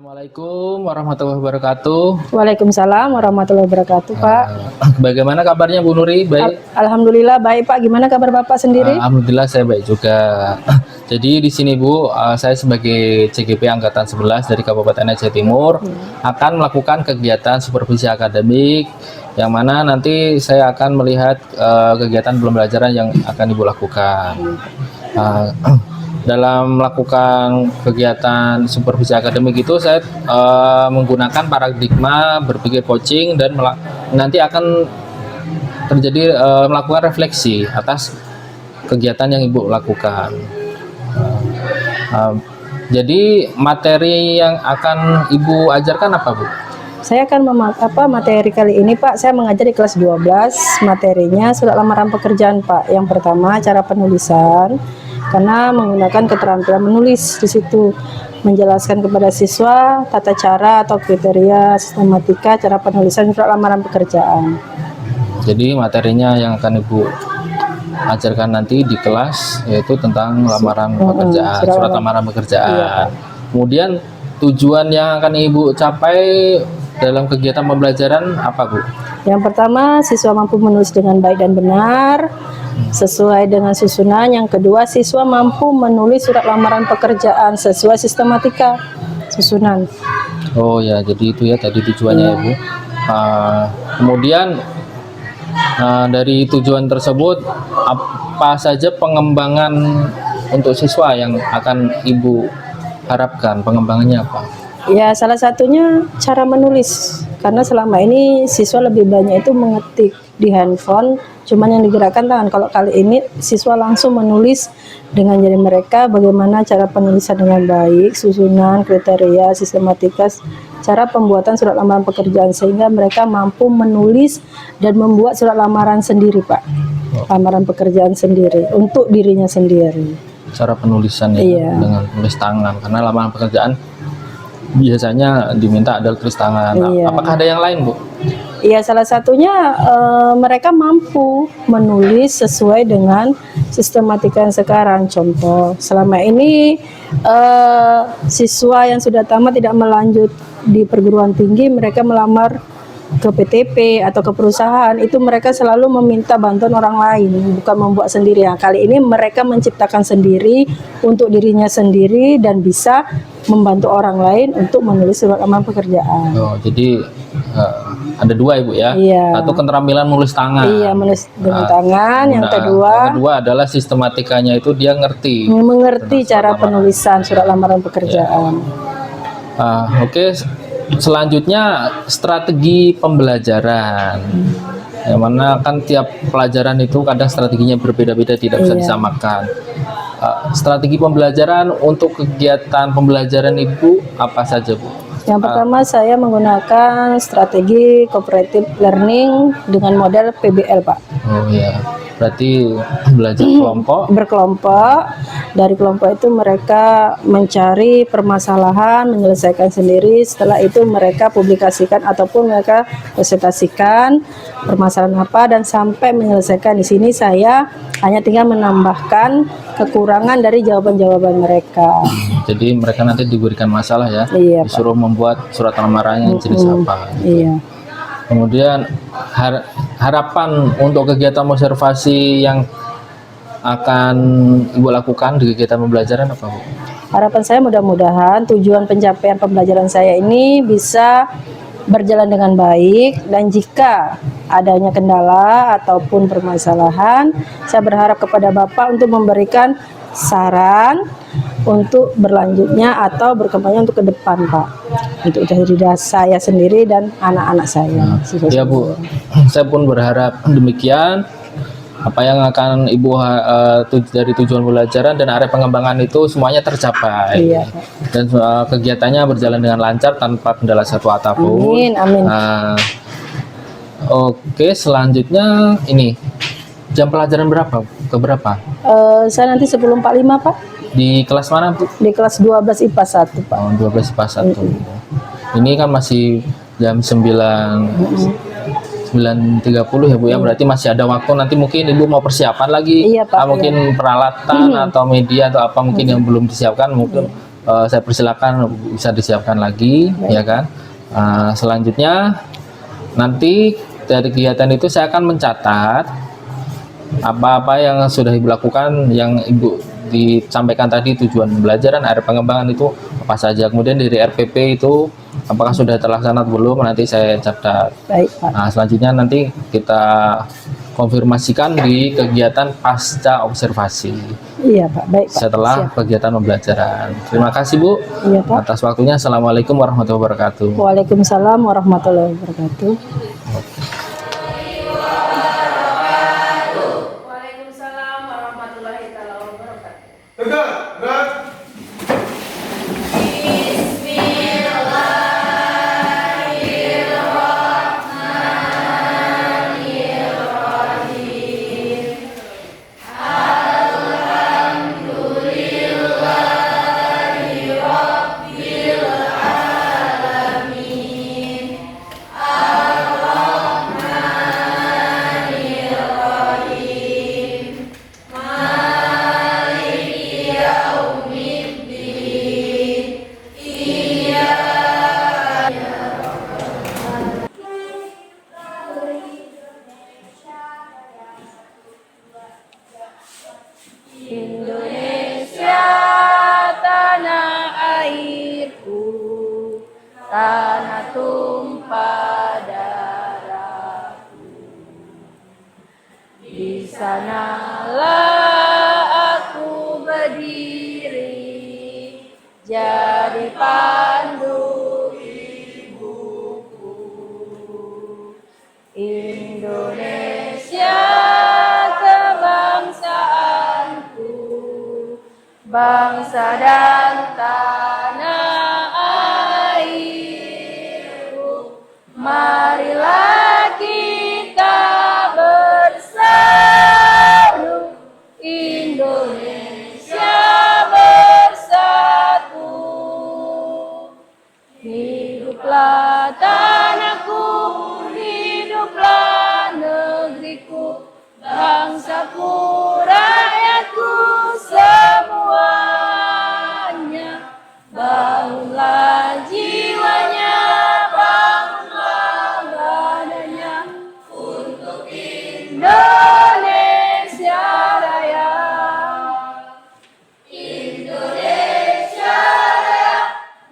Assalamualaikum warahmatullahi wabarakatuh. Waalaikumsalam warahmatullahi wabarakatuh, Pak. Bagaimana kabarnya Bu Nuri? Baik. Alhamdulillah baik, Pak. Gimana kabar Bapak sendiri? Alhamdulillah saya baik juga. Jadi di sini Bu, saya sebagai CGP Angkatan 11 dari Kabupaten Aceh Timur akan melakukan kegiatan supervisi akademik yang mana nanti saya akan melihat kegiatan pembelajaran yang akan Ibu lakukan. Dalam melakukan kegiatan supervisi akademik itu saya menggunakan paradigma berpikir coaching dan nanti akan terjadi melakukan refleksi atas kegiatan yang Ibu lakukan. Jadi materi yang akan Ibu ajarkan apa Bu? Saya akan materi kali ini Pak, saya mengajar di kelas 12, materinya surat lamaran pekerjaan Pak. Yang pertama cara penulisan, karena menggunakan keterampilan menulis di situ, menjelaskan kepada siswa tata cara atau kriteria sistematika cara penulisan surat lamaran pekerjaan. Jadi materinya yang akan Ibu ajarkan nanti di kelas yaitu tentang lamaran pekerjaan, surat lamaran pekerjaan. Iya. Kemudian tujuan yang akan Ibu capai dalam kegiatan pembelajaran apa Bu? Yang pertama, siswa mampu menulis dengan baik dan benar sesuai dengan susunan. Yang kedua, siswa mampu menulis surat lamaran pekerjaan sesuai sistematika susunan. Oh ya, jadi itu ya tadi tujuannya ya Bu. Kemudian dari tujuan tersebut apa saja pengembangan untuk siswa yang akan Ibu harapkan? Pengembangannya apa? Ya, salah satunya cara menulis, karena selama ini siswa lebih banyak itu mengetik di handphone, cuman yang digerakkan tangan. Kalau kali ini siswa langsung menulis dengan jari mereka, bagaimana cara penulisan dengan baik, susunan, kriteria, sistematika, cara pembuatan surat lamaran pekerjaan, sehingga mereka mampu menulis dan membuat surat lamaran sendiri Pak. Lamaran pekerjaan sendiri untuk dirinya sendiri. Cara penulisan ya, iya. Dengan tulis tangan, karena lamaran pekerjaan biasanya diminta adalah tulis tangan. Iya. Apakah ada yang lain Bu? Iya, salah satunya mereka mampu menulis sesuai dengan sistematika yang sekarang. Contoh, selama ini siswa yang sudah tamat tidak melanjut di perguruan tinggi, mereka melamar ke PTP atau ke perusahaan, itu mereka selalu meminta bantuan orang lain, bukan membuat sendiri. Nah, kali ini mereka menciptakan sendiri untuk dirinya sendiri dan bisa membantu orang lain untuk menulis surat lamaran pekerjaan. Oh, jadi ada dua Ibu ya? Iya. Satu keterampilan menulis tangan. Iya, menulis dengan tangan. Yang kedua adalah sistematikanya, itu dia mengerti cara penulisan surat lamaran pekerjaan. Oke. Selanjutnya strategi pembelajaran, yang mana kan tiap pelajaran itu kadang strateginya berbeda-beda, tidak bisa disamakan. Strategi pembelajaran untuk kegiatan pembelajaran Ibu apa saja Bu? Yang pertama saya menggunakan strategi cooperative learning dengan model PBL Pak. Oh ya, berarti belajar berkelompok. Dari kelompok itu mereka mencari permasalahan, menyelesaikan sendiri. Setelah itu mereka publikasikan ataupun mereka presentasikan permasalahan apa dan sampai menyelesaikan. Di sini saya hanya tinggal menambahkan kekurangan dari jawaban-jawaban mereka. Jadi mereka nanti diberikan masalah ya, iya, disuruh Pak. Membuat surat lamarannya jenis apa. Iya. Kemudian harapan untuk kegiatan observasi yang akan Ibu lakukan di kegiatan pembelajaran apa Bu? Harapan saya mudah-mudahan tujuan pencapaian pembelajaran saya ini bisa berjalan dengan baik, dan jika adanya kendala ataupun permasalahan, saya berharap kepada Bapak untuk memberikan saran untuk berlanjutnya atau berkembangnya untuk ke depan Pak, untuk dari saya sendiri dan anak-anak saya. Ya Bu, saya pun berharap demikian. Apa yang akan Ibu dari tujuan pembelajaran dan area pengembangan itu semuanya tercapai. Iya, dan kegiatannya berjalan dengan lancar tanpa kendala satu apapun. Amin, amin. Oke, selanjutnya ini jam pelajaran berapa? Ke berapa? Saya nanti 10.45 Pak. Di kelas mana Bu? Di kelas 12 IPA 1 Pak. 12 IPA 1. Ini kan masih jam 9.30 ya Bu ya, berarti masih ada waktu. Nanti mungkin Ibu mau persiapan lagi, iya, Pak, mungkin peralatan atau media atau apa mungkin yang belum disiapkan, mungkin saya persilakan bisa disiapkan lagi, ya kan. Selanjutnya nanti dari kegiatan itu saya akan mencatat apa-apa yang sudah Ibu lakukan, yang Ibu disampaikan tadi, tujuan pembelajaran, area pengembangan itu apa saja. Kemudian dari RPP itu apakah sudah terlaksana atau belum, nanti saya catat. Baik, Pak. Nah, selanjutnya nanti kita konfirmasikan di kegiatan pasca observasi Iya, Pak. Baik, Pak. setelah Siap. kegiatan pembelajaran. Terima kasih, Bu, Iya, Pak. atas waktunya. Assalamualaikum warahmatullahi wabarakatuh. Waalaikumsalam warahmatullahi wabarakatuh. Waalaikumsalam warahmatullahi wabarakatuh. Indonesia tanah airku, tanah tumpah darahku. Di sanalah aku berdiri, jadi pandu ibuku. Indonesia kebangsaanku, bangsa dan tanah airku. Marilah kita berseru, Indonesia bersatu. Hiduplah tanahku, hiduplah negeriku, bangsaku, rakyatku semuanya. Bangunlah jiwanya, bangunlah badannya untuk Indonesia Raya. Indonesia Raya,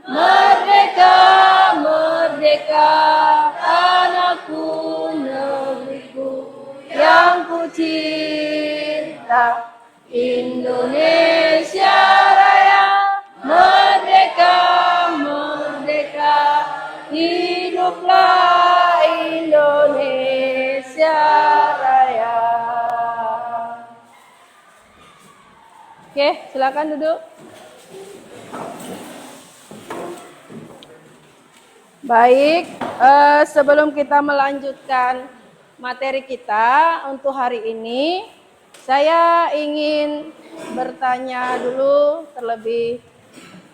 merdeka, merdeka, anakku, negeriku yang ku cinta. Indonesia Raya, merdeka, merdeka, hiduplah Indonesia Raya. Oke, silakan duduk. Baik, sebelum kita melanjutkan materi kita untuk hari ini, saya ingin bertanya dulu terlebih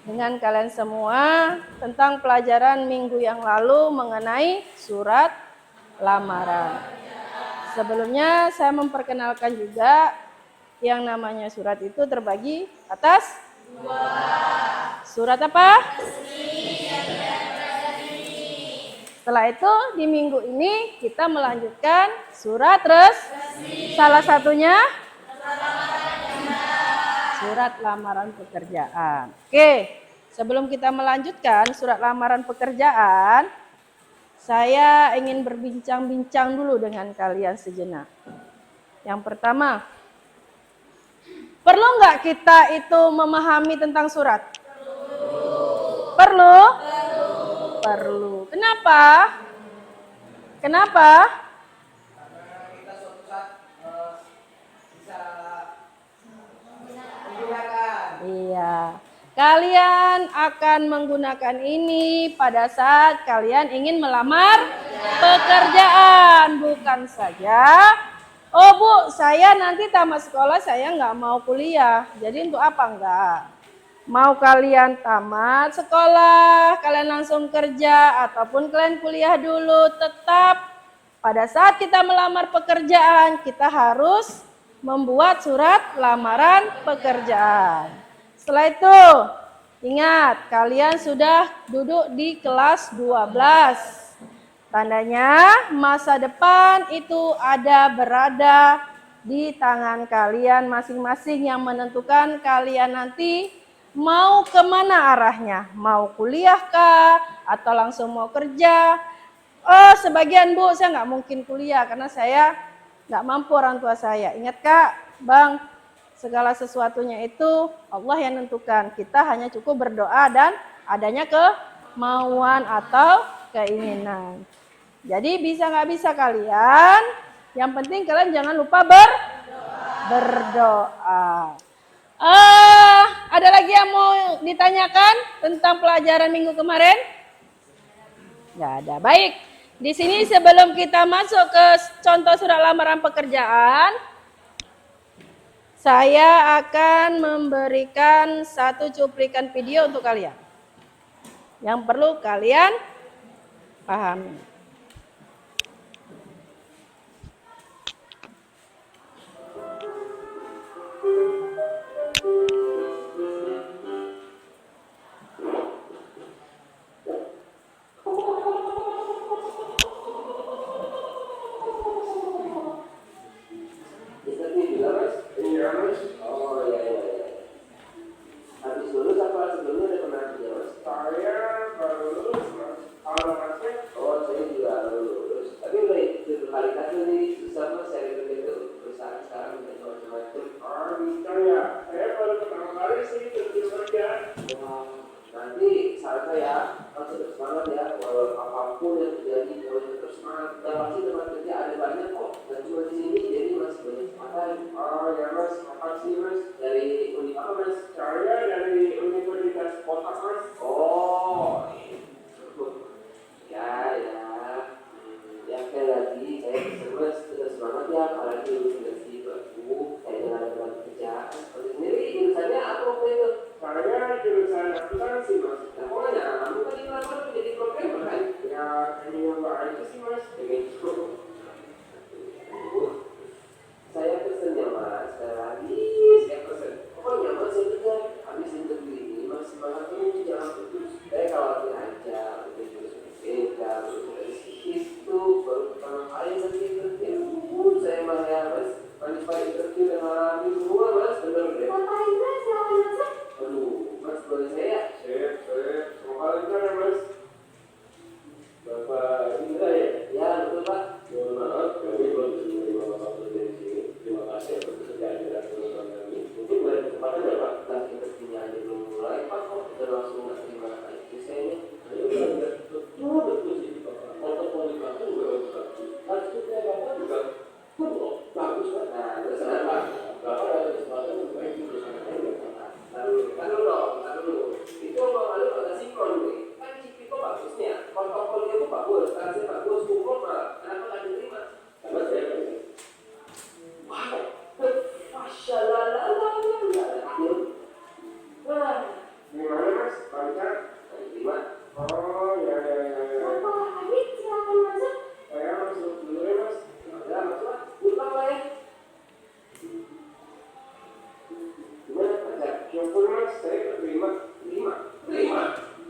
dengan kalian semua tentang pelajaran minggu yang lalu mengenai surat lamaran. Sebelumnya saya memperkenalkan juga yang namanya surat itu terbagi atas surat apa? Setelah itu di minggu ini kita melanjutkan surat resmi. Salah satunya surat lamaran pekerjaan. Oke, sebelum kita melanjutkan surat lamaran pekerjaan, saya ingin berbincang-bincang dulu dengan kalian sejenak. Yang pertama, perlu nggak kita itu memahami tentang surat? Perlu? Perlu. Kenapa? Kenapa? Iya. Kalian akan menggunakan ini pada saat kalian ingin melamar pekerjaan. Bukan saja, oh Bu, saya nanti tamat sekolah, saya nggak mau kuliah. Jadi untuk apa enggak? Mau kalian tamat sekolah, kalian langsung kerja, ataupun kalian kuliah dulu, tetap pada saat kita melamar pekerjaan, kita harus membuat surat lamaran pekerjaan. Setelah itu, Ingat, kalian sudah duduk di kelas 12. Tandanya masa depan itu berada di tangan kalian masing-masing yang menentukan kalian nanti mau kemana arahnya. Mau kuliah kah? Atau langsung mau kerja? Oh, sebagian Bu, saya nggak mungkin kuliah karena saya nggak mampu orang tua saya. Ingat Kak, Bang, segala sesuatunya itu Allah yang nentukan. Kita hanya cukup berdoa dan adanya kemauan atau keinginan. Jadi bisa nggak bisa kalian, yang penting kalian jangan lupa berdoa. Ada lagi yang mau ditanyakan tentang pelajaran minggu kemarin? Nggak ada. Baik, di sini sebelum kita masuk ke contoh surat lamaran pekerjaan, saya akan memberikan satu cuplikan video untuk kalian yang perlu kalian pahami. Nanti saran saya harus tetap semangat ya, walau apapun yang terjadi harus tetap semangat. Yang pasti tempat kerja ada banyak kok, dan cuma di sini jadi masih banyak kesempatan. Oh ya Mas, makasih Mas. Dari Univ apa Mas? Saya dari Universitas Kota Mas. Oh, ya. Ya sekali lagi saya Mas tetap semangat ya, apalagi universitas baru, kayak dengan ada kerjaan. Kalau sendiri jurusannya apa waktu itu? Saya jurusan akuntansi Mas. Nah, pokoknya kamu tadi ngelamar menjadi programmer kan? Ya, ini yang aja sih Mas. Begitu. Saya pesennya Mas, sekali lagi saya pesen. Pokoknya Mas saya kerja habis interview ini Mas semangat ini jangan putus. Saya khawatir aja, begitu beda, dari itu baru pertama kali nanti interview. Saya mah ya Mas, paling interview dan alami semua Mas, bener deh. Aduh, Mas boleh saya? Saya. Semoga lancar ya Mas. Bapak Indra ya? Ya, betul Pak. Mohon maaf, kami belum bisa menerima Bapak dari sini. Terima kasih atas kesediaan dan penonton kami. Mungkin boleh kesempatan ya Pak? Nah, kita punya aja belum mulai Pak, kok kita langsung nggak terima aja saya ini. Ayo, betul sih Bapak. Portofolio Bapak juga bagus. Harus kita Bapak juga bagus Pak. Nah, benar Pak. Bapak ada kesempatan untuk baik di perusahaan ini. Taruh dulu. Itu lalu ada sinkron nih. Kan CV kok bagusnya, portofolio itu bagus, hasil bagus, hukum malah. Kenapa nggak diterima? Karena saya pengen. Wow, masya Allah. Wah, gimana Mas? Lancar? Diterima? Oh, ya. Bapak Habib, silakan masuk. Saya masuk dulu ya Mas. Ya, masuk. Pulang lah ya. Gimana lancar? Syukur Mas, saya terima.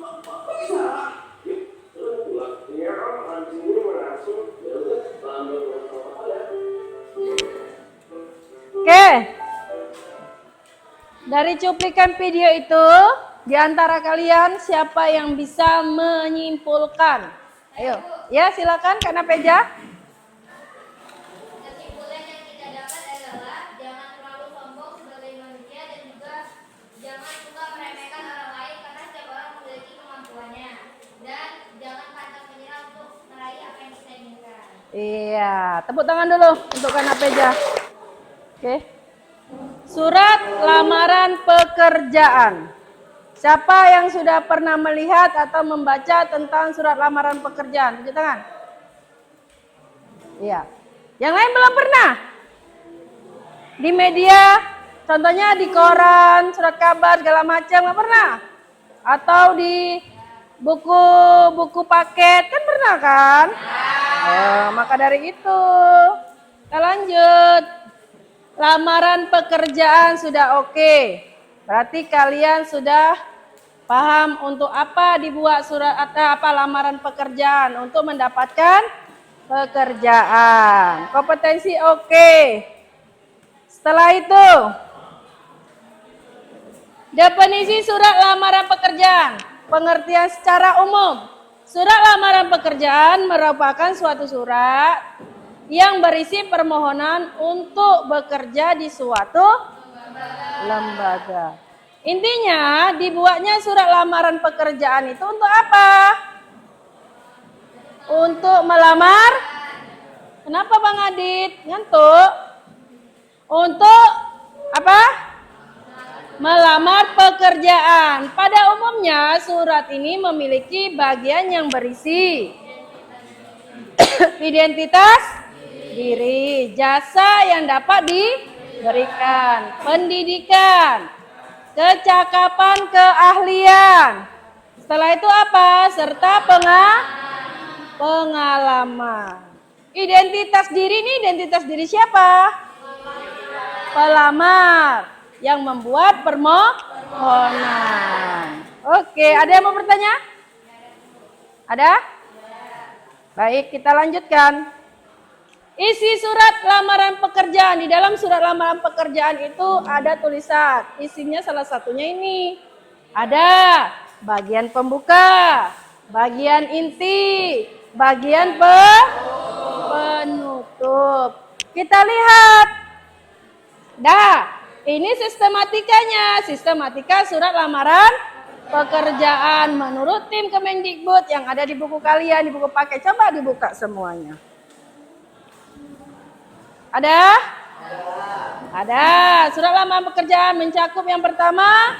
Kok bisa? Terus pulang. Iya Om, habis ini langsung. Ya udah, ambil apa ya? Oke. Dari cuplikan video itu, di antara kalian siapa yang bisa menyimpulkan? Ayo, ya silakan Kak Peja. Kesimpulan yang kita dapat adalah jangan terlalu sombong sebagai manusia dan juga jangan suka meremehkan orang lain karena setiap orang memiliki kemampuannya dan jangan pantang menyerah untuk meraih apa yang kita inginkan. Iya, tepuk tangan dulu untuk Kak Peja. Oke. Surat lamaran pekerjaan. Siapa yang sudah pernah melihat atau membaca tentang surat lamaran pekerjaan? Tunjuk tangan. Iya. Yang lain belum pernah? Di media, contohnya di koran, surat kabar, segala macam, nggak pernah? Atau di buku paket, kan pernah kan? Maka dari itu, kita lanjut. Lamaran pekerjaan sudah oke. Berarti kalian sudah Paham untuk apa dibuat surat atau apa lamaran pekerjaan? Untuk mendapatkan pekerjaan. Kompetensi oke. Setelah itu, definisi surat lamaran pekerjaan. Pengertian secara umum. Surat lamaran pekerjaan merupakan suatu surat yang berisi permohonan untuk bekerja di suatu lembaga. Intinya dibuatnya surat lamaran pekerjaan itu untuk apa? Untuk melamar. Kenapa Bang Adit? Ngantuk? Untuk apa? Melamar pekerjaan. Pada umumnya surat ini memiliki bagian yang berisi identitas diri, jasa yang dapat diberikan, pendidikan, kecakapan, keahlian. Setelah itu apa? Serta pengalaman. Identitas diri ini identitas diri siapa? Pelamar yang membuat permohonan. Oke, ada yang mau bertanya? Ada? Baik, kita lanjutkan. Isi surat lamaran pekerjaan. Di dalam surat lamaran pekerjaan itu ada tulisan. Isinya salah satunya ini. Ada bagian pembuka, bagian inti, bagian penutup. Kita lihat. Ini sistematikanya. Sistematika surat lamaran pekerjaan menurut tim Kemendikbud yang ada di buku kalian, di buku paket. Coba dibuka semuanya. Ada? Ada. Surat lamaran pekerjaan mencakup yang pertama,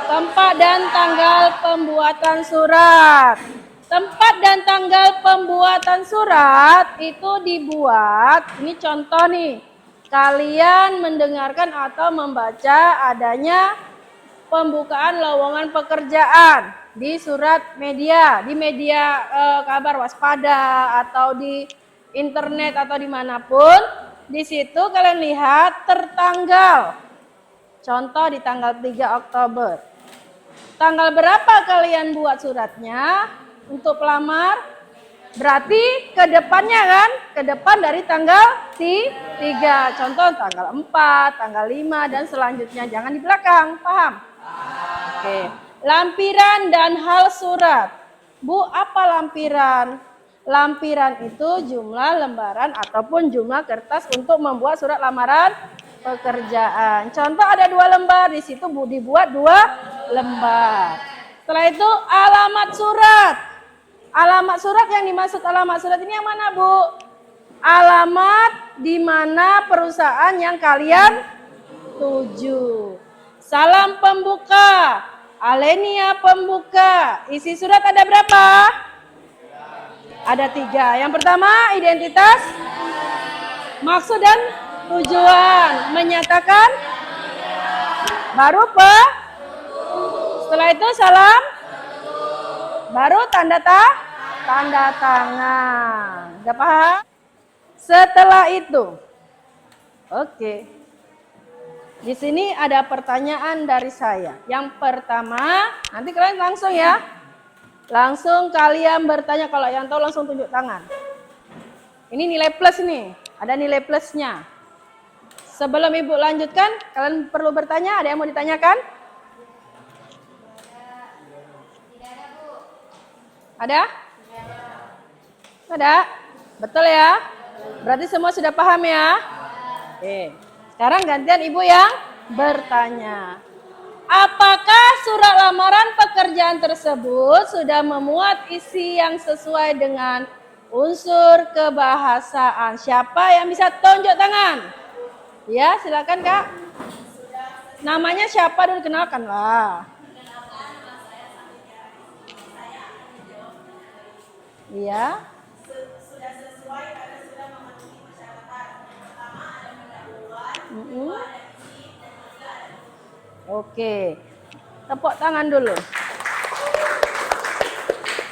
tempat dan tanggal pembuatan surat. Tempat dan tanggal pembuatan surat itu dibuat, ini contoh nih, kalian mendengarkan atau membaca adanya pembukaan lowongan pekerjaan di surat media, di media kabar waspada atau di internet atau dimanapun. Di situ kalian lihat tertanggal. Contoh di tanggal 3 Oktober. Tanggal berapa kalian buat suratnya untuk pelamar? Berarti ke depannya kan? Ke depan dari tanggal 3. Contoh tanggal 4, tanggal 5 dan selanjutnya. Jangan di belakang, paham? Oke. Lampiran dan hal surat. Bu, apa lampiran? Lampiran itu jumlah lembaran ataupun jumlah kertas untuk membuat surat lamaran pekerjaan. Contoh ada 2 lembar, di situ Bu dibuat 2 lembar. Setelah itu alamat surat. Alamat surat yang dimaksud alamat surat ini yang mana Bu? Alamat di mana perusahaan yang kalian tuju. Salam pembuka, alenia pembuka. Isi surat ada berapa? Ada 3. Yang pertama identitas, maksud dan tujuan, menyatakan, baru setelah itu salam, baru tanda tangan. Udah paham? Setelah itu, oke. Di sini ada pertanyaan dari saya. Yang pertama, nanti kalian langsung ya. Langsung kalian bertanya, kalau yang tahu langsung tunjuk tangan. Ini nilai plus nih, ada nilai plusnya. Sebelum Ibu lanjutkan, kalian perlu bertanya, ada yang mau ditanyakan? Ada? Ada? Betul ya? Berarti semua sudah paham ya? Oke. Sekarang gantian Ibu yang bertanya. Apakah surat lamaran pekerjaan tersebut sudah memuat isi yang sesuai dengan unsur kebahasaan? Siapa yang bisa tunjuk tangan? Ya, silakan Kak. Namanya siapa dulu, kenalkanlah. Iya. Sudah sesuai karena sudah memenuhi persyaratan. Pertama ada pendahuluan, kedua ada izin, dan ketiga ada. Oke. Tepuk tangan dulu.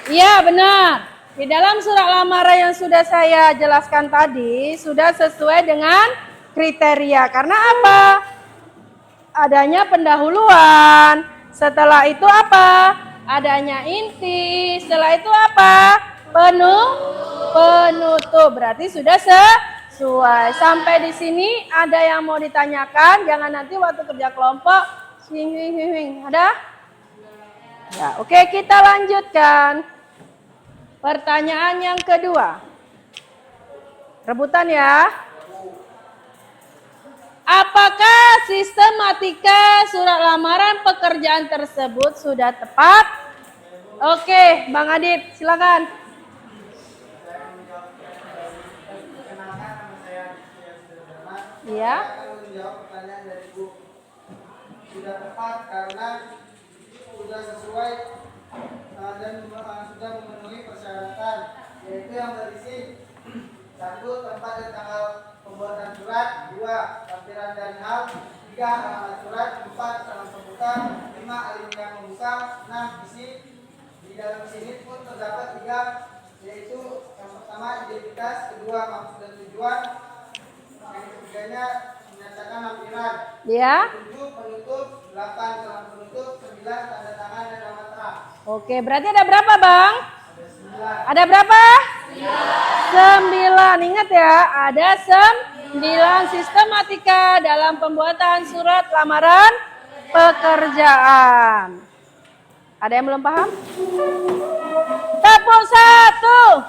Iya, benar. Di dalam surat lamaran yang sudah saya jelaskan tadi sudah sesuai dengan kriteria. Karena apa? Adanya pendahuluan, Setelah itu apa? Adanya inti. Setelah itu apa? Penutup. Berarti sudah sesuai. Sampai di sini ada yang mau ditanyakan? Jangan nanti waktu kerja kelompok swing. Ada? Ya, oke, kita lanjutkan. Pertanyaan yang kedua. Rebutan ya. Apakah sistematika surat lamaran pekerjaan tersebut sudah tepat? Oke, Bang Adit, silakan. Iya. Menjawab pertanyaan dari Ibu. Sudah tepat karena sudah sesuai dan sudah memenuhi persyaratan, yaitu yang berisi 1. Tempat dan tanggal pembuatan surat, 2. Lampiran dan hal, 3. Alamat surat, 4. Salam pembuka, 5. Alinea membuka, 6. Isi. Di dalam sini pun terdapat 3, yaitu yang pertama identitas, kedua maksud dan tujuan, yang ketiganya menyatakan lampiran. Ya. 7. Penutup, 8. Salam penutup, 9. Tanda tangan dan nama terang. Oke, berarti ada berapa, Bang? Ada berapa? 9. Ingat ya, ada 9 sistematika dalam pembuatan surat lamaran pekerjaan. Ada yang belum paham? Tepuk 1,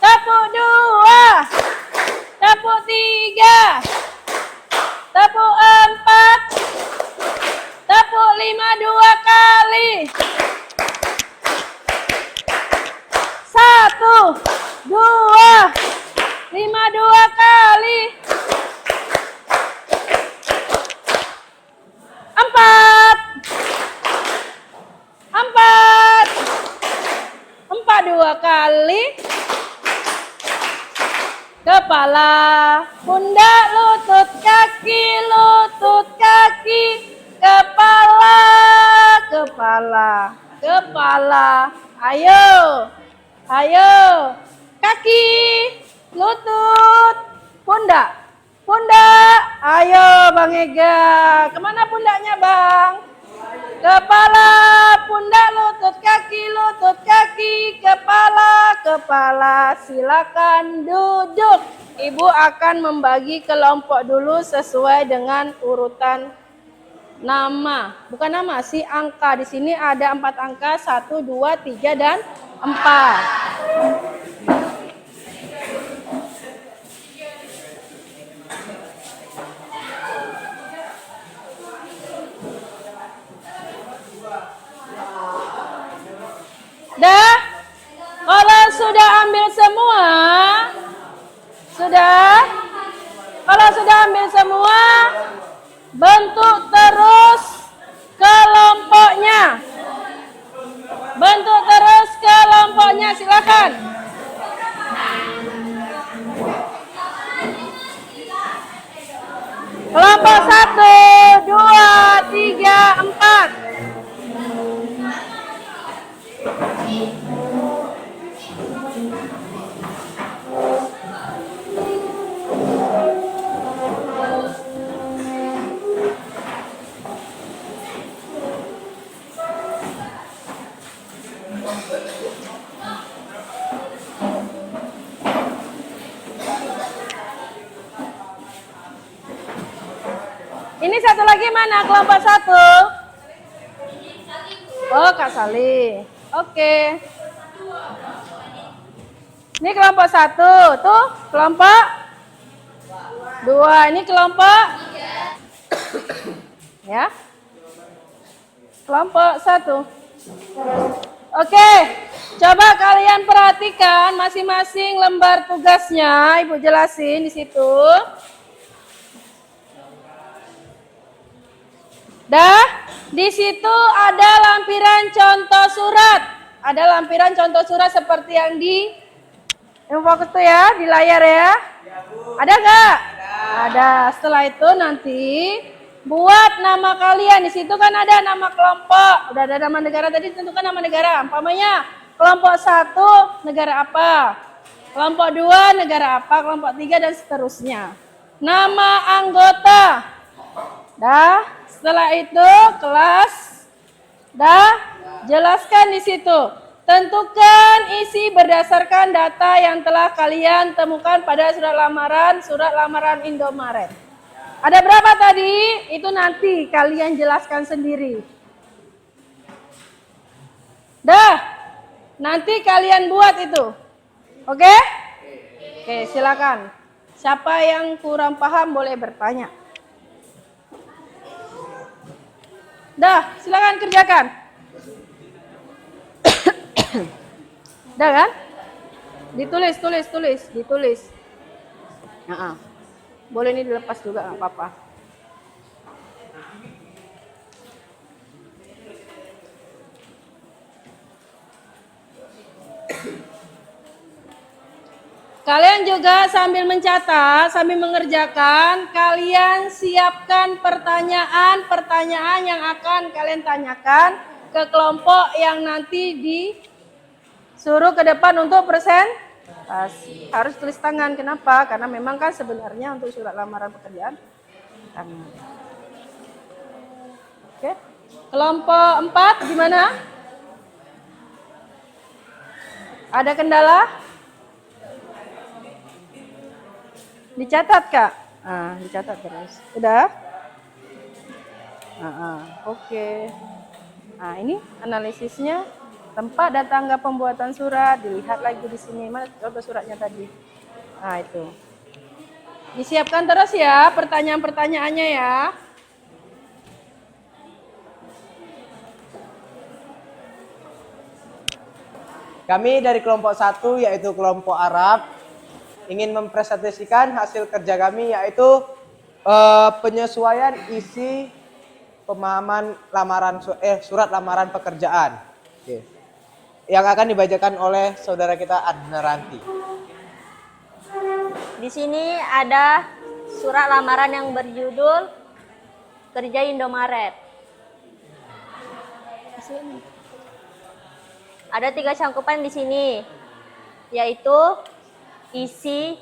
tepuk 2, tepuk 3, tepuk 4, tepuk 5 2 kali. 1, 2, 5 2 kali. 4 2 kali. Kepala, pundak, lutut, kaki, kepala. Ayo. Kaki, lutut, pundak. Ayo Bang Ega. Kemana pundaknya Bang? Kepala, pundak, lutut, kaki, kepala. Silakan duduk. Ibu akan membagi kelompok dulu sesuai dengan urutan nama. Bukan nama sih, angka. Di sini ada 4 angka, 1, 2, 3, dan 4. Dah? Kalau sudah ambil semua? Sudah? Kalau sudah ambil semua, bentuk terus kelompoknya. Silakan. Kelompok 1, 2, 3, 4. Ini satu lagi mana kelompok 1? Oh, Kak Sali. Oke. Ini kelompok 1. Tuh, kelompok 2. Ini kelompok 3. Ya. Kelompok 1. Oke. Coba kalian perhatikan masing-masing lembar tugasnya. Ibu jelasin di situ. Dah, di situ ada lampiran contoh surat. Ada lampiran contoh surat seperti yang di fokus tuh ya, di layar ya. Ada nggak? Ada. Setelah itu nanti buat nama kalian. Di situ kan ada nama kelompok. Udah ada nama negara tadi, tentukan nama negara. Umpamanya kelompok 1 negara apa? Kelompok 2 negara apa? Kelompok 3 dan seterusnya. Nama anggota. Dah. Setelah itu kelas Dah? Jelaskan di situ. Tentukan isi berdasarkan data yang telah kalian temukan pada surat lamaran Indomaret. Ada berapa tadi? Itu nanti kalian jelaskan sendiri. Dah? Nanti kalian buat itu. Oke? Oke, silakan. Siapa yang kurang paham boleh bertanya. Dah, silakan kerjakan. Dah kan? Ditulis. Boleh ini dilepas juga nggak apa-apa. Kalian juga sambil mencatat, sambil mengerjakan, kalian siapkan pertanyaan yang akan kalian tanyakan ke kelompok yang nanti disuruh ke depan untuk presentasi. Harus tulis tangan, kenapa? Karena memang kan sebenarnya untuk surat lamaran pekerjaan tangan. Oke, kelompok 4 gimana? Ada kendala? Dicatat Kak? Dicatat terus. Udah? Oke. Nah ini analisisnya. Tempat dan tanggal pembuatan surat. Dilihat lagi di sini. Mana contoh suratnya tadi? Nah itu. Disiapkan terus ya pertanyaan-pertanyaannya ya. Kami dari kelompok 1 yaitu kelompok Arab ingin mempresentasikan hasil kerja kami yaitu penyesuaian isi pemahaman surat lamaran pekerjaan. Oke. Yang akan dibacakan oleh saudara kita Adna Ranti. Di sini ada surat lamaran yang berjudul Kerja Indomaret. Ada 3 cangkupan di sini, yaitu isi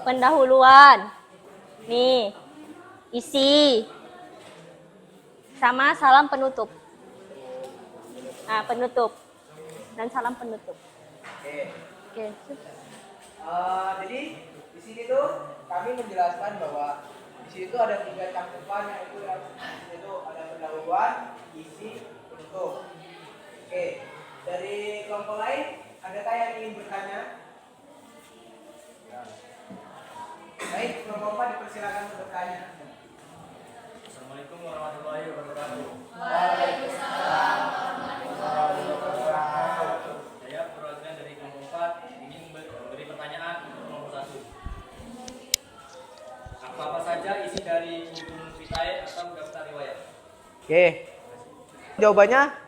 pendahuluan, nih, isi, sama salam penutup. Nah, penutup dan salam penutup. Oke. Jadi di sini tuh kami menjelaskan bahwa di sini tuh ada 3 cangkupan yaitu ada pendahuluan, isi, penutup. Oke, dari kelompok lain adakah yang ingin bertanya? Baik, kelompok 4 dipersilakan untuk bertanya. Assalamualaikum warahmatullahi wabarakatuh. Waalaikumsalam. Saya perwakilan dari kelompok 4 ingin memberi pertanyaan untuk kelompok 1. Apa saja isi dari kurikulum vitae atau daftar riwayat? Oke. Jawabannya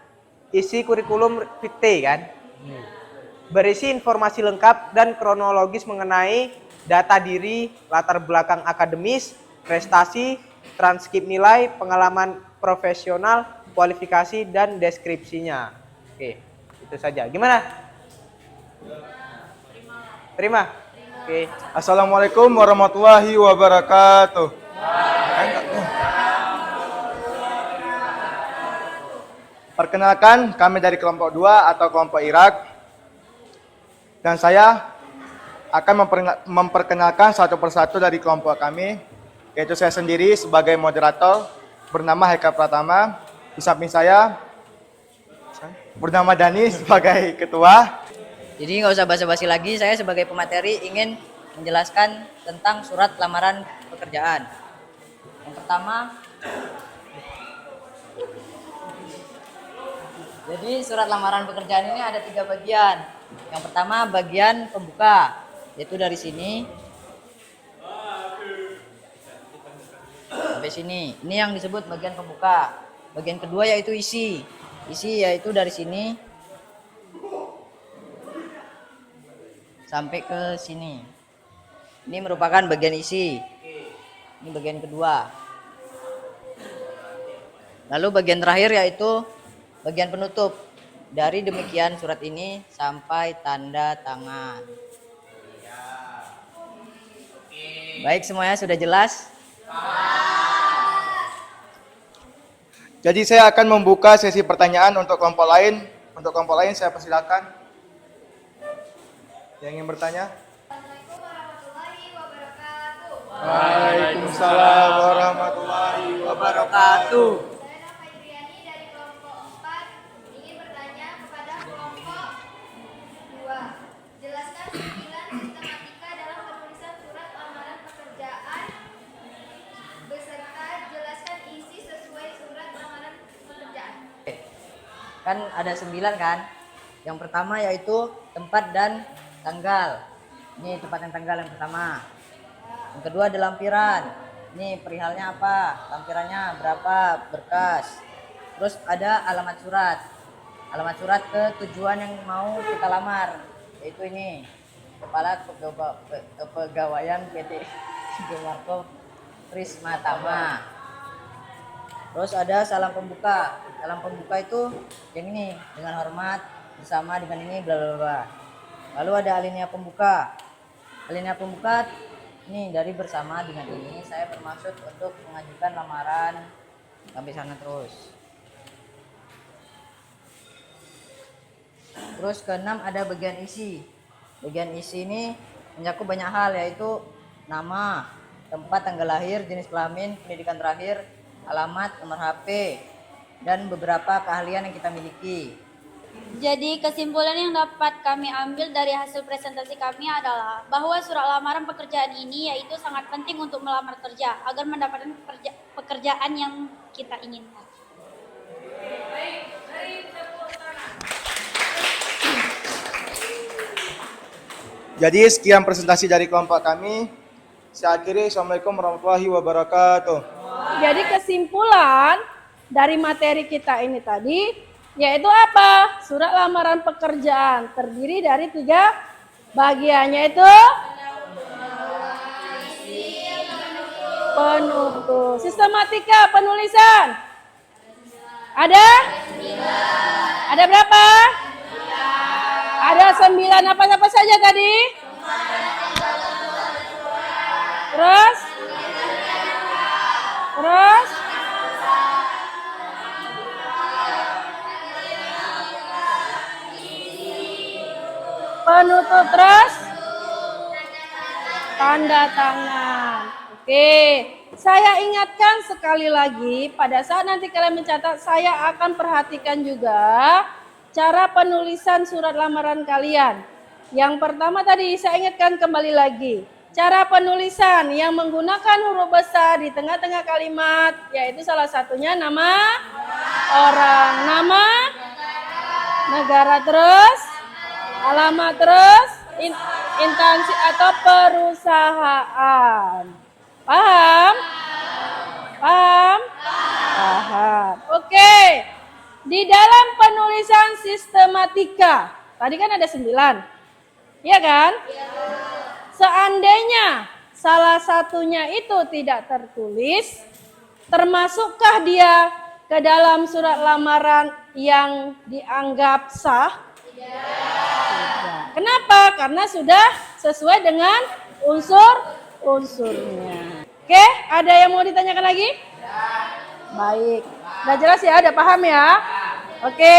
isi kurikulum vitae kan? Berisi informasi lengkap dan kronologis mengenai data diri, latar belakang akademis, prestasi, transkrip nilai, pengalaman profesional, kualifikasi, dan deskripsinya. Oke, itu saja. Gimana? Terima? Oke. Assalamualaikum warahmatullahi wabarakatuh. Perkenalkan, kami dari kelompok 2 atau kelompok Irak. Dan saya akan memperkenalkan satu persatu dari kelompok kami, yaitu saya sendiri sebagai moderator bernama Haikal Pratama. Di samping saya bernama Dani sebagai ketua. Jadi nggak usah basa-basi lagi, saya sebagai pemateri ingin menjelaskan tentang surat lamaran pekerjaan. Yang pertama, jadi surat lamaran pekerjaan ini ada 3 bagian. Yang pertama bagian pembuka, yaitu dari sini sampai sini. Ini yang disebut bagian pembuka. Bagian kedua yaitu isi. Isi yaitu dari sini sampai ke sini. Ini merupakan bagian isi. Ini bagian kedua. Lalu bagian terakhir yaitu bagian penutup. Dari demikian surat ini sampai tanda tangan. Baik, semuanya sudah jelas? Jadi saya akan membuka sesi pertanyaan untuk kelompok lain. Untuk kelompok lain saya persilakan. Yang ingin bertanya? Assalamualaikum warahmatullahi wabarakatuh. Waalaikumsalam warahmatullahi wabarakatuh. Saya nama Iriani dari kelompok 4 ingin bertanya kepada kelompok 2. Jelaskan 9 sistematika dalam penulisan surat lamaran pekerjaan beserta jelaskan isi sesuai surat lamaran pekerjaan. Kan ada 9 kan? Yang pertama yaitu tempat dan tanggal. Ini tempat dan tanggal yang pertama. Yang kedua ada lampiran. Ini perihalnya apa? Lampirannya berapa? Berkas. Terus ada alamat surat. Alamat surat ke tujuan yang mau kita lamar. Yaitu ini. Kepala Kepegawaian PT Sumarko Prisma Tama. Terus ada salam pembuka. Salam pembuka itu yang ini, dengan hormat, bersama dengan ini, bla bla bla. Lalu ada alinea pembuka. Alinea pembuka ini dari bersama dengan ini saya bermaksud untuk mengajukan lamaran sampai sana terus. Terus keenam ada bagian isi. Bagian isi ini mencakup banyak hal, yaitu nama, tempat, tanggal lahir, jenis kelamin, pendidikan terakhir, alamat, nomor HP, dan beberapa keahlian yang kita miliki. Jadi kesimpulan yang dapat kami ambil dari hasil presentasi kami adalah bahwa surat lamaran pekerjaan ini yaitu sangat penting untuk melamar kerja agar mendapatkan pekerjaan yang kita inginkan. Jadi sekian presentasi dari kelompok kami. Saya akhiri. Assalamualaikum warahmatullahi wabarakatuh. Jadi kesimpulan dari materi kita ini tadi yaitu apa? Surat lamaran pekerjaan terdiri dari 3 bagian, yaitu penutup. Sistematika penulisan ada? Ada berapa? Ada 9. Apa saja tadi? Terus? Penutup, terus tanda tangan. Oke, saya ingatkan sekali lagi, pada saat nanti kalian mencatat, saya akan perhatikan juga cara penulisan surat lamaran kalian. Yang pertama tadi saya ingatkan kembali lagi, cara penulisan yang menggunakan huruf besar di tengah-tengah kalimat, yaitu salah satunya nama orang, nama negara, terus alamat, terus instansi atau perusahaan. Paham? Paham? Paham. Oke. Di dalam penulisan sistematika, tadi kan ada 9. Iya kan? Seandainya salah satunya itu tidak tertulis, termasukkah dia ke dalam surat lamaran yang dianggap sah? Tidak. Kenapa? Karena sudah sesuai dengan unsur-unsurnya. Oke, ada yang mau ditanyakan lagi? Baik. Udah jelas ya? Udah paham ya? Oke,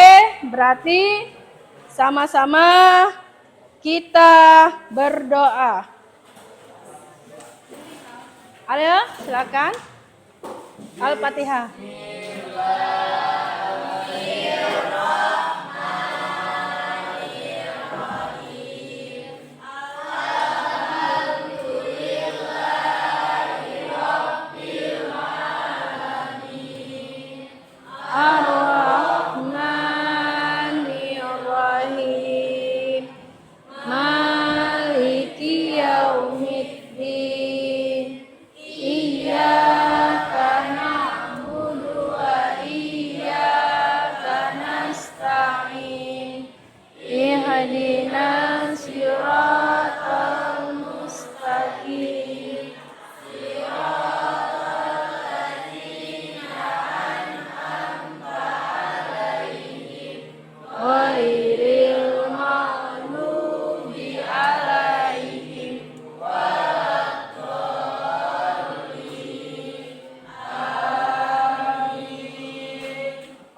berarti sama-sama kita berdoa. Ayo, silakan. Al-Fatihah. Ar-Rahmanir-Rahim. Maliki yaumiddin. Iyyaka na'budu wa iyyaka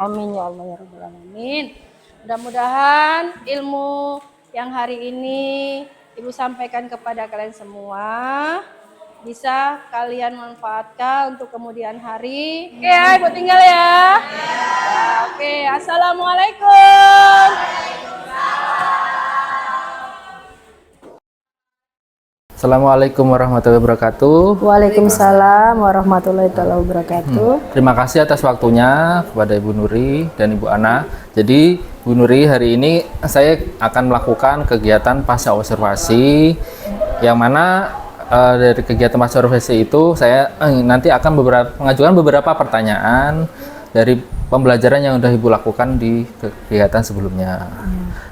Amin ya Allah ya Rabbal Alamin. Mudah-mudahan ilmu yang hari ini Ibu sampaikan kepada kalian semua bisa kalian manfaatkan untuk kemudian hari. Oke ya, Ibu tinggal ya. Oke, Assalamualaikum. Assalamualaikum warahmatullahi wabarakatuh. Waalaikumsalam warahmatullahi wabarakatuh. Terima kasih atas waktunya kepada Ibu Nuri dan Ibu Ana. Jadi Bu Nuri, hari ini saya akan melakukan kegiatan pasca observasi, yang mana dari kegiatan pasca observasi itu saya nanti akan mengajukan beberapa pertanyaan dari pembelajaran yang sudah Ibu lakukan di kegiatan sebelumnya.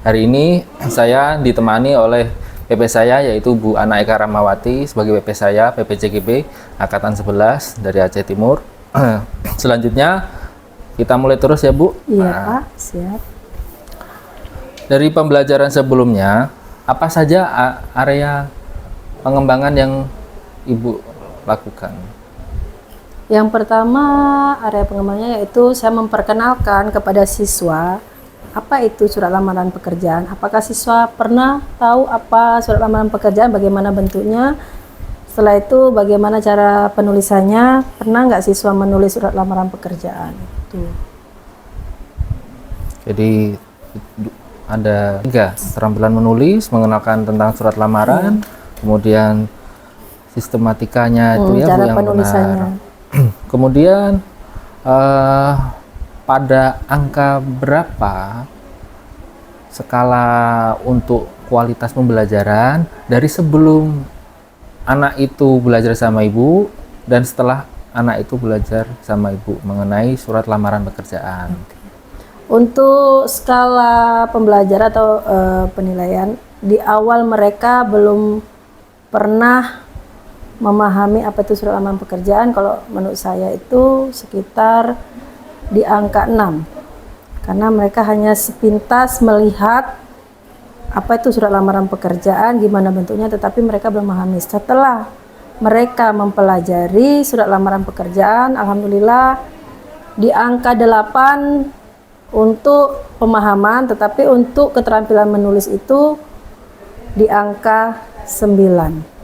Hari ini saya ditemani oleh PP saya, yaitu Bu Ana Eka Ramawati sebagai PP saya, PPJGB Angkatan 11 dari Aceh Timur. Selanjutnya kita mulai terus ya Bu. Iya Pak, siap. Dari pembelajaran sebelumnya, apa saja area pengembangan yang Ibu lakukan? Yang pertama area pengembangannya yaitu saya memperkenalkan kepada siswa apa itu surat lamaran pekerjaan. Apakah siswa pernah tahu apa surat lamaran pekerjaan, bagaimana bentuknya? Setelah itu bagaimana cara penulisannya? Pernah nggak siswa menulis surat lamaran pekerjaan? Tuh. Jadi ada 3, keterampilan menulis, mengenalkan tentang surat lamaran, kemudian sistematikanya itu ya Bu, cara yang penulisannya. benar. Kemudian pada angka berapa skala untuk kualitas pembelajaran dari sebelum anak itu belajar sama Ibu dan setelah anak itu belajar sama Ibu mengenai surat lamaran pekerjaan? Untuk skala pembelajaran atau penilaian, di awal mereka belum pernah memahami apa itu surat lamaran pekerjaan. Kalau menurut saya itu sekitar di angka 6, karena mereka hanya sepintas melihat apa itu surat lamaran pekerjaan, gimana bentuknya, tetapi mereka belum memahami. Setelah mereka mempelajari surat lamaran pekerjaan, alhamdulillah di angka 8 untuk pemahaman, tetapi untuk keterampilan menulis itu di angka 9.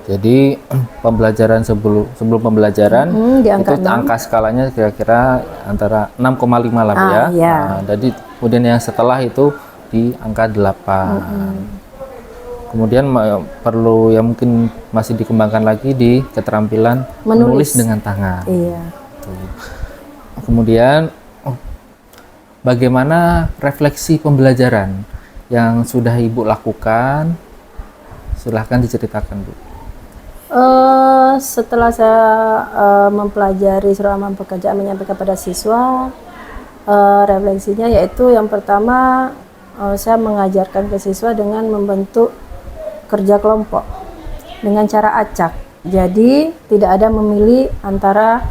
Jadi pembelajaran sebelum pembelajaran di angka itu 6. angka skalanya kira-kira antara 6,5 lah Bu ya. Iya. Nah, jadi kemudian yang setelah itu di angka 8. Kemudian perlu yang mungkin masih dikembangkan lagi di keterampilan menulis dengan tangan. Iya. Tuh. Kemudian bagaimana refleksi pembelajaran yang sudah Ibu lakukan? Silahkan diceritakan Bu. Setelah saya mempelajari surat lamaran pekerjaan menyampaikan kepada siswa, refleksinya yaitu yang pertama saya mengajarkan ke siswa dengan membentuk kerja kelompok dengan cara acak. Jadi tidak ada memilih antara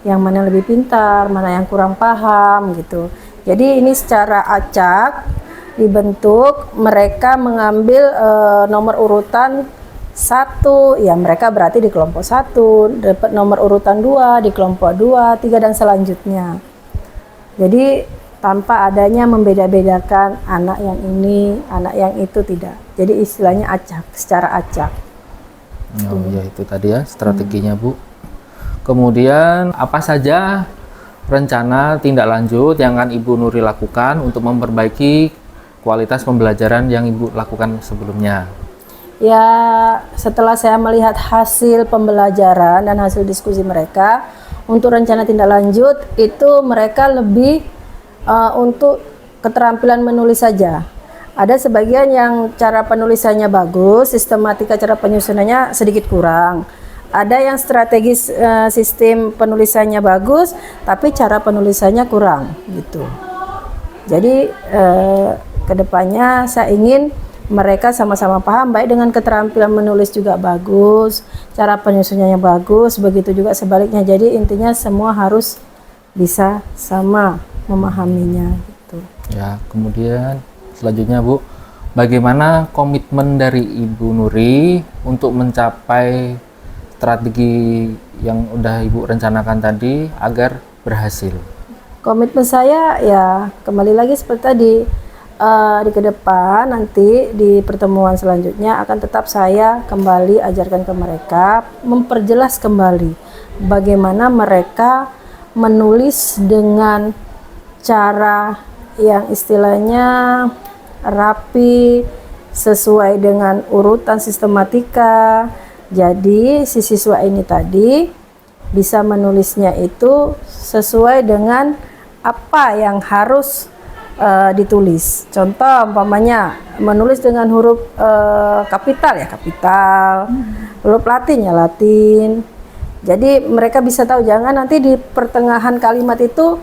yang mana lebih pintar, mana yang kurang paham gitu. Jadi ini secara acak dibentuk, mereka mengambil nomor urutan 1, ya mereka berarti di kelompok 1, dapat nomor urutan 2 di kelompok 2, 3 dan selanjutnya. Jadi tanpa adanya membeda-bedakan anak yang ini, anak yang itu, tidak. Jadi istilahnya acak, secara acak. Oh ya, itu tadi ya strateginya Bu. Kemudian apa saja rencana tindak lanjut yang akan Ibu Nuri lakukan untuk memperbaiki kualitas pembelajaran yang Ibu lakukan sebelumnya? Ya, setelah saya melihat hasil pembelajaran dan hasil diskusi mereka, untuk rencana tindak lanjut itu mereka lebih untuk keterampilan menulis saja. Ada sebagian yang cara penulisannya bagus, sistematika cara penyusunannya sedikit kurang. Ada yang strategis sistem penulisannya bagus, tapi cara penulisannya kurang gitu. Jadi kedepannya saya ingin mereka sama-sama paham, baik dengan keterampilan menulis juga bagus, cara penyusunannya bagus, begitu juga sebaliknya. Jadi intinya semua harus bisa sama memahaminya gitu. Ya, kemudian selanjutnya Bu, bagaimana komitmen dari Ibu Nuri untuk mencapai strategi yang udah Ibu rencanakan tadi agar berhasil? Komitmen saya ya kembali lagi seperti tadi, di ke depan nanti di pertemuan selanjutnya akan tetap saya kembali ajarkan ke mereka, memperjelas kembali bagaimana mereka menulis dengan cara yang istilahnya rapi, sesuai dengan urutan sistematika. Jadi si siswa ini tadi bisa menulisnya itu sesuai dengan apa yang harus ditulis. Contoh umpamanya menulis dengan huruf kapital ya kapital, huruf Latin ya Latin. Jadi mereka bisa tahu, jangan nanti di pertengahan kalimat itu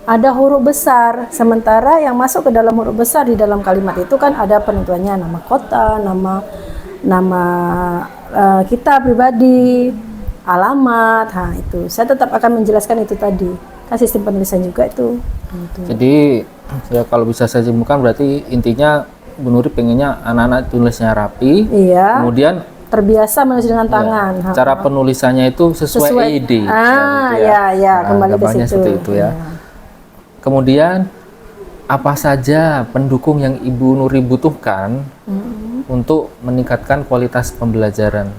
ada huruf besar, sementara yang masuk ke dalam huruf besar di dalam kalimat itu kan ada penentuannya, nama kota, nama kita pribadi, alamat. Nah itu saya tetap akan menjelaskan itu tadi, kan sistem penulisan juga itu. Jadi ya kalau bisa saya simpulkan berarti intinya Bu Nuri pengennya anak-anak tulisnya rapi, iya, kemudian terbiasa menulis dengan tangan. cara penulisannya itu sesuai ide. Kembali ke gampangnya situ. Seperti itu ya. Kemudian apa saja pendukung yang Ibu Nuri butuhkan untuk meningkatkan kualitas pembelajaran?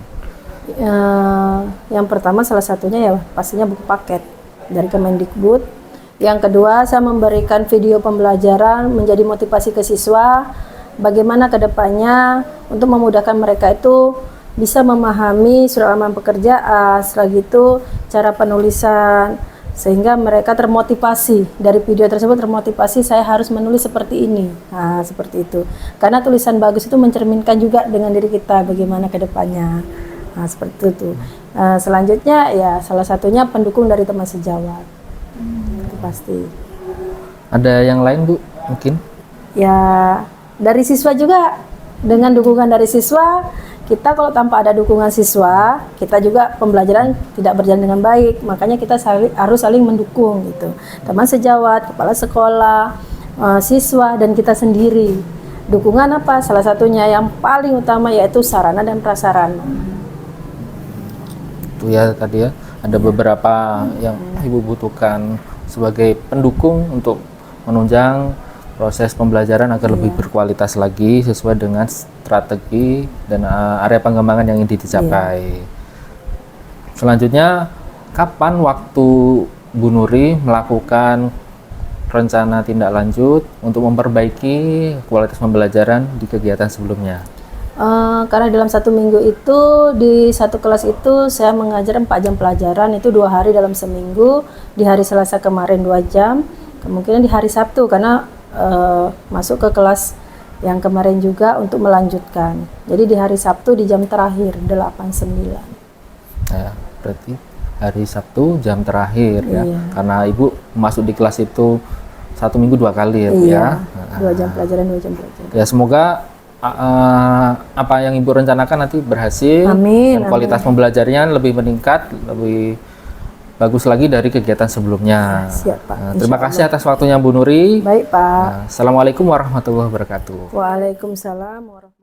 Yang pertama salah satunya ya pastinya buku paket dari Kemendikbud. Yang kedua saya memberikan video pembelajaran menjadi motivasi ke siswa bagaimana kedepannya untuk memudahkan mereka itu bisa memahami surat lamaran pekerjaan, setelah gitu cara penulisan, sehingga mereka termotivasi dari video tersebut, termotivasi saya harus menulis seperti ini. Nah seperti itu, karena tulisan bagus itu mencerminkan juga dengan diri kita bagaimana kedepannya. Nah seperti itu. Selanjutnya ya salah satunya pendukung dari teman sejawat, itu pasti. Ada yang lain Bu mungkin? Ya dari siswa juga, dengan dukungan dari siswa, kita kalau tanpa ada dukungan siswa, kita juga pembelajaran tidak berjalan dengan baik. Makanya kita harus saling mendukung gitu. Teman sejawat, kepala sekolah, siswa, dan kita sendiri. Dukungan apa? Salah satunya yang paling utama yaitu sarana dan prasarana. Itu ya tadi ya, ada beberapa yang Ibu butuhkan sebagai pendukung untuk menunjang proses pembelajaran agar lebih berkualitas lagi sesuai dengan strategi dan area pengembangan yang ingin dicapai. Selanjutnya, kapan waktu Bu Nuri melakukan rencana tindak lanjut untuk memperbaiki kualitas pembelajaran di kegiatan sebelumnya? Karena dalam 1 minggu itu di satu kelas itu saya mengajar 4 jam pelajaran, itu 2 hari dalam seminggu. Di hari Selasa kemarin 2 jam, kemungkinan di hari Sabtu karena masuk ke kelas yang kemarin juga untuk melanjutkan. Jadi di hari Sabtu di jam terakhir 8-9. Ya, berarti hari Sabtu jam terakhir ya. Iya. Karena Ibu masuk di kelas itu 1 minggu 2 kali ya, Bu Iya, ya. 2 jam pelajaran, 2 jam pelajaran. Ya semoga apa yang Ibu rencanakan nanti berhasil. Amin, dan kualitas pembelajarannya lebih meningkat, lebih bagus lagi dari kegiatan sebelumnya. Siap, Pak. Terima kasih atas waktunya Bu Nuri. Baik Pak. Assalamualaikum warahmatullahi wabarakatuh. Waalaikumsalam warahmatullahi wabarakatuh.